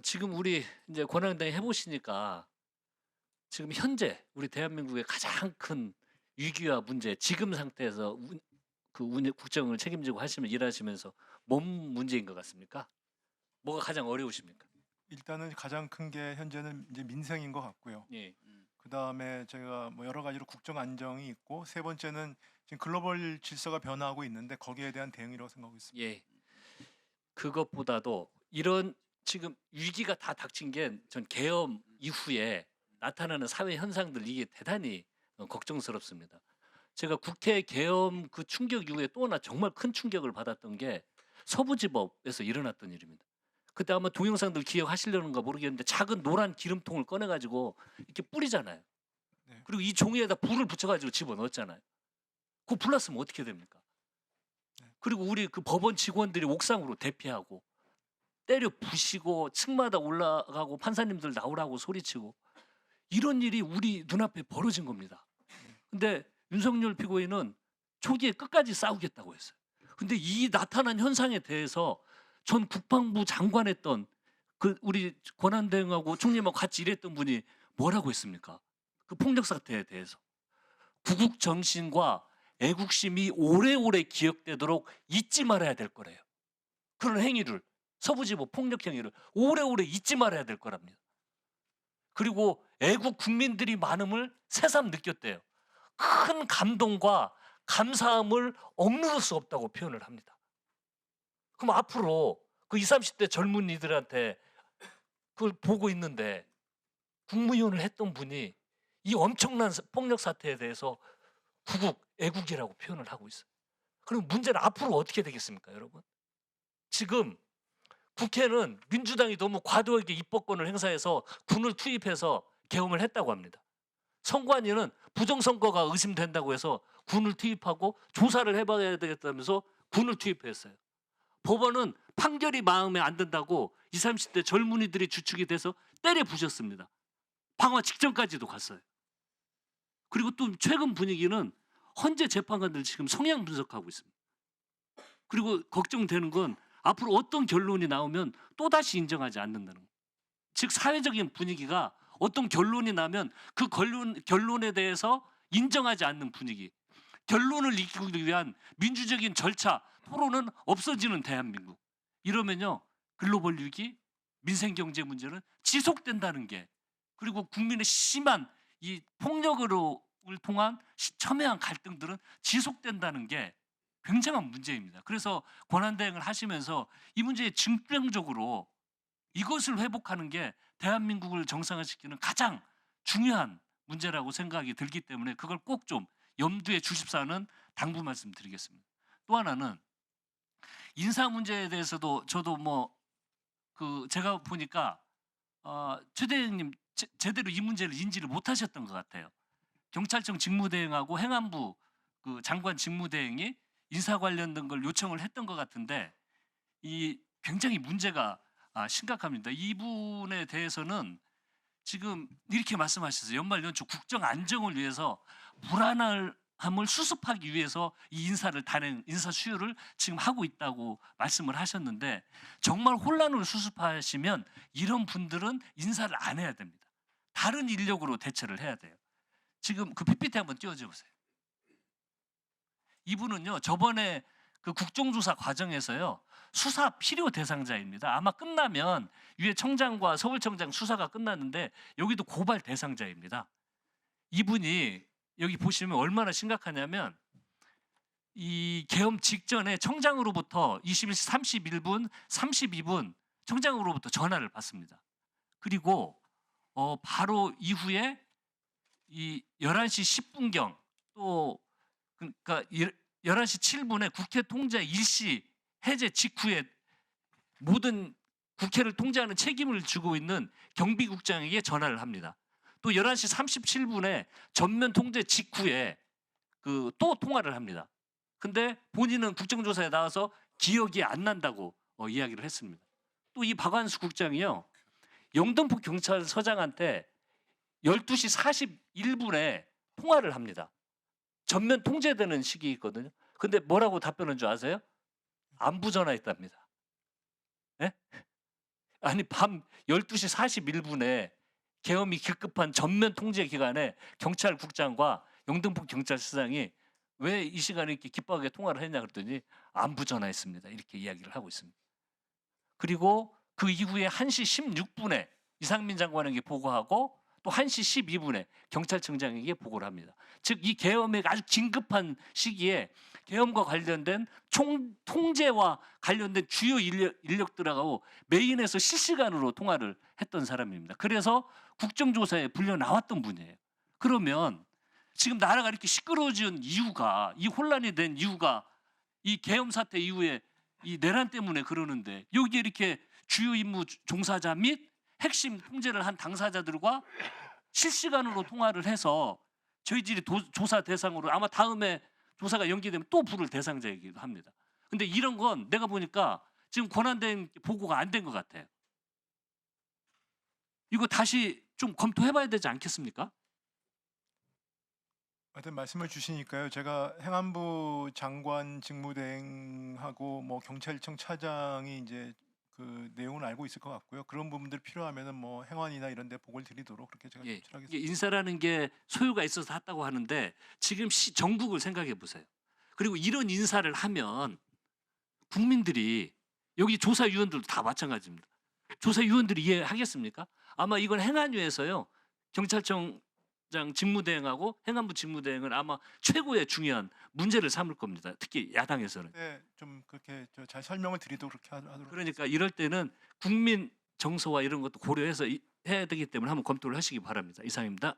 지금 우리 이제 권한대행 해보시니까 지금 현재 우리 대한민국의 가장 큰 위기와 문제, 지금 상태에서 국정을 책임지고 일하시면서 뭔 문제인 것 같습니까? 뭐가 가장 어려우십니까? 일단은 가장 큰 게 현재는 이제 민생인 것 같고요. 예, 그다음에 제가 뭐 여러 가지로 국정 안정이 있고, 세 번째는 지금 글로벌 질서가 변화하고 있는데 거기에 대한 대응이라고 생각하고 있습니다. 예. 그것보다도 이런 지금 위기가 다 닥친 게 전 계엄 이후에 나타나는 사회 현상들 이게 대단히 걱정스럽습니다. 제가 국회 계엄 그 충격 이후에 또 하나 정말 큰 충격을 받았던 게 서부지법에서 일어났던 일입니다. 그때 아마 동영상들 기억하시려는가 모르겠는데 작은 노란 기름통을 꺼내가지고 이렇게 뿌리잖아요. 네. 그리고 이 종이에다 불을 붙여가지고 집어넣었잖아요. 그거 불났으면 어떻게 됩니까? 그리고 우리 그 법원 직원들이 옥상으로 대피하고 때려 부시고 층마다 올라가고 판사님들 나오라고 소리치고 이런 일이 우리 눈앞에 벌어진 겁니다. 근데 윤석열 피고인은 초기에 끝까지 싸우겠다고 했어요. 근데 이 나타난 현상에 대해서 전 국방부 장관했던 그 우리 권한대행하고 총리하고 같이 일했던 분이 뭐라고 했습니까? 그 폭력 사태에 대해서 구국 정신과 애국심이 오래오래 기억되도록 잊지 말아야 될 거래요. 그런 행위를 서부지법 폭력 행위를 오래오래 잊지 말아야 될 거랍니다. 그리고 애국 국민들이 많음을 새삼 느꼈대요. 큰 감동과 감사함을 억누를 수 없다고 표현을 합니다. 그럼 앞으로 그 20, 30대 젊은이들한테 그걸 보고 있는데 국무위원을 했던 분이 이 엄청난 폭력 사태에 대해서 구국, 애국이라고 표현을 하고 있어요. 그럼 문제는 앞으로 어떻게 되겠습니까, 여러분? 지금 국회는 민주당이 너무 과도하게 입법권을 행사해서 군을 투입해서 계엄을 했다고 합니다. 선관위는 부정선거가 의심된다고 해서 군을 투입하고 조사를 해봐야 되겠다면서 군을 투입했어요. 법원은 판결이 마음에 안 든다고 20, 30대 젊은이들이 주축이 돼서 때려 부셨습니다. 방화 직전까지도 갔어요. 그리고 또 최근 분위기는 헌재 재판관들 지금 성향 분석하고 있습니다. 그리고 걱정되는 건 앞으로 어떤 결론이 나오면 또다시 인정하지 않는다는 거. 즉 사회적인 분위기가 어떤 결론이 나면 그 결론에 대해서 인정하지 않는 분위기. 결론을 이기기 위한 민주적인 절차, 토론은 없어지는 대한민국. 이러면요. 글로벌 위기, 민생 경제 문제는 지속된다는 게, 그리고 국민의 심한 이 폭력으로 통한 첨예한 갈등들은 지속된다는 게 굉장한 문제입니다. 그래서 권한대행을 하시면서 이 문제에 증명적으로 이것을 회복하는 게 대한민국을 정상화시키는 가장 중요한 문제라고 생각이 들기 때문에 그걸 꼭 좀 염두에 주십사는 당부 말씀드리겠습니다. 또 하나는 인사 문제에 대해서도 저도 제가 보니까 최 대행님 제대로 이 문제를 인지를 못하셨던 것 같아요. 경찰청 직무대행하고 행안부 그 장관 직무대행이 인사 관련된 걸 요청을 했던 것 같은데 이 굉장히 문제가 심각합니다. 이분에 대해서는 지금 이렇게 말씀하셨어요. 연말 연초 국정 안정을 위해서 불안함을 수습하기 위해서 이 인사 수요를 지금 하고 있다고 말씀을 하셨는데 정말 혼란을 수습하시면 이런 분들은 인사를 안 해야 됩니다. 다른 인력으로 대처를 해야 돼요. 지금 그 PPT 한번 띄워줘 보세요. 이분은요 저번에 그 국정조사 과정에서요 수사 필요 대상자입니다. 아마 끝나면 위에 청장과 서울청장 수사가 끝났는데 여기도 고발 대상자입니다. 이분이 여기 보시면 얼마나 심각하냐면 이 계엄 직전에 청장으로부터 21시 31분, 32분 청장으로부터 전화를 받습니다. 그리고 바로 이후에 이 11시 10분경 또 그러니까 11시 7분에 국회 통제 일시 해제 직후에 모든 국회를 통제하는 책임을 지고 있는 경비국장에게 전화를 합니다. 또 11시 37분에 전면 통제 직후에 또 통화를 합니다. 근데 본인은 국정조사에 나와서 기억이 안 난다고 이야기를 했습니다. 또 이 박완수 국장이요. 영등포 경찰서장한테 12시 41분에 통화를 합니다. 전면 통제되는 시기 있거든요. 근데 뭐라고 답변한 줄 아세요? 안부 전화했답니다. 네? 아니 밤 12시 41분에 계엄이 급급한 전면 통제 기간에 경찰국장과 영등포 경찰서장이 왜 이 시간에 이렇게 기뻐하게 통화를 했냐 그랬더니 안부 전화했습니다. 이렇게 이야기를 하고 있습니다. 그리고 그 이후에 1시 16분에 이상민 장관에게 보고하고 또 1시 12분에 경찰청장에게 보고를 합니다. 즉 이 계엄의 아주 긴급한 시기에 계엄과 관련된 통제와 관련된 주요 인력들하고 메인에서 실시간으로 통화를 했던 사람입니다. 그래서 국정조사에 불려 나왔던 분이에요. 그러면 지금 나라가 이렇게 시끄러워진 이유가, 이 혼란이 된 이유가 이 계엄 사태 이후에 이 내란 때문에 그러는데, 여기 이렇게 주요 임무 종사자 및 핵심 통제를 한 당사자들과 실시간으로 통화를 해서 저희들이 조사 대상으로, 아마 다음에 조사가 연기되면 또 부를 대상자이기도 합니다. 근데 이런 건 내가 보니까 지금 권한된 보고가 안 된 것 같아요. 이거 다시 좀 검토해봐야 되지 않겠습니까? 하여튼 말씀을 주시니까요. 제가 행안부 장관 직무대행하고 뭐 경찰청 차장이 이제 그 내용을 알고 있을 것 같고요. 그런 부분들 필요하면은 뭐 행안이나 이런 데 보고를 드리도록 그렇게 제가 예, 조치하겠습니다. 이게 인사라는 게 소유가 있어서 했다고 하는데 지금 전국을 생각해 보세요. 그리고 이런 인사를 하면 국민들이, 여기 조사위원들도 다 마찬가지입니다. 조사위원들이 이해하겠습니까? 아마 이건 행안위에서요, 경찰청장 직무대행하고 행안부 직무대행은 아마 최고의 중요한 문제를 삼을 겁니다. 특히 야당에서는. 네, 좀 그렇게 잘 설명을 드리도록 그렇게 하도록. 그러니까 이럴 때는 국민 정서와 이런 것도 고려해서 해야 되기 때문에 한번 검토를 하시기 바랍니다. 이상입니다.